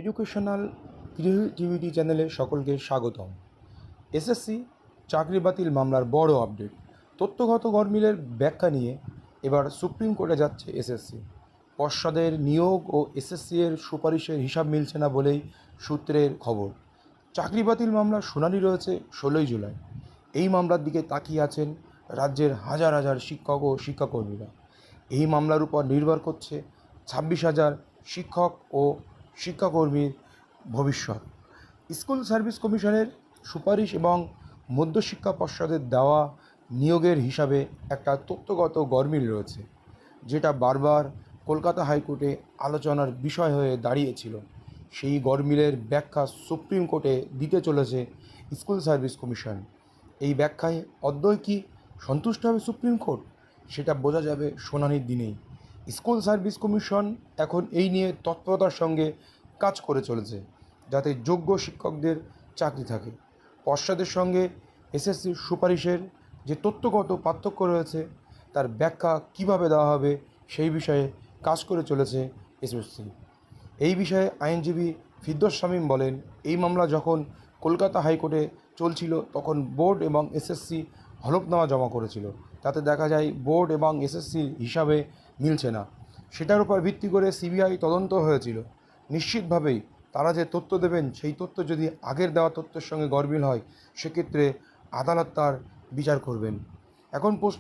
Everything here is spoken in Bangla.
এডুকেশনাল ক্রিয়েটিভিটি চ্যানেলে সকলকে স্বাগতম। এসএসসি চাকরি বাতিল মামলার বড় আপডেট। তথ্যগত গরমিলের ব্যাখ্যা নিয়ে এবার সুপ্রিম কোর্টে যাচ্ছে এসএসসি। পর্ষদের নিয়োগ ও এসএসসি এর সুপারিশের হিসাব মিলছে না বলেই সূত্রের খবর। চাকরি বাতিল মামলার শুনানি রয়েছে 16ই জুলাই। এই মামলার দিকে তাকিয়ে আছেন রাজ্যের হাজার হাজার শিক্ষক ও শিক্ষাকর্মীরা। এই মামলার উপর নির্ভর করছে 26,000 শিক্ষক ও শিক্ষাকর্মীর ভবিষ্যৎ। স্কুল সার্ভিস কমিশনের সুপারিশ এবং মধ্যশিক্ষা পর্ষদের দেওয়া নিয়োগের হিসাবে একটা তথ্যগত গরমিল রয়েছে, যেটা বারবার কলকাতা হাইকোর্টে আলোচনার বিষয় হয়ে দাঁড়িয়েছিল। সেই গরমিলের ব্যাখ্যা সুপ্রিম কোর্টে দিতে চলেছে স্কুল সার্ভিস কমিশন। এই ব্যাখ্যায় অদ্বৈ কি সন্তুষ্ট হবে সুপ্রিম কোর্ট, সেটা বোঝা যাবে শুনানির দিনেই। স্কুল সার্ভিস কমিশন এখন এই নিয়ে তৎপরতার সঙ্গে কাজ করে চলেছে, যাতে যোগ্য শিক্ষকদের চাকরি থাকে। পর্ষদের সঙ্গে এসএসসির সুপারিশের যে তথ্যগত পার্থক্য রয়েছে, তার ব্যাখ্যা কিভাবে দেওয়া হবে সেই বিষয়ে কাজ করে চলেছে এসএসসি। এই বিষয়ে আইনজীবী ফিরদৌস শামীম বলেন, এই মামলা যখন কলকাতা হাইকোর্টে চলছিল তখন বোর্ড এবং এসএসসি হলফনামা জমা করেছিল। তাতে দেখা যায় বোর্ড এবং এসএসসির হিসাবে মিলছে না। সেটার উপর ভিত্তি করে সিবিআই তদন্ত হয়েছিল। নিশ্চিতভাবেই তারা যে তথ্য দেবেন, সেই তথ্য যদি আগের দেওয়া তথ্যের সঙ্গে গরমিল হয়, সেক্ষেত্রে আদালত তার বিচার করবেন। এখন প্রশ্ন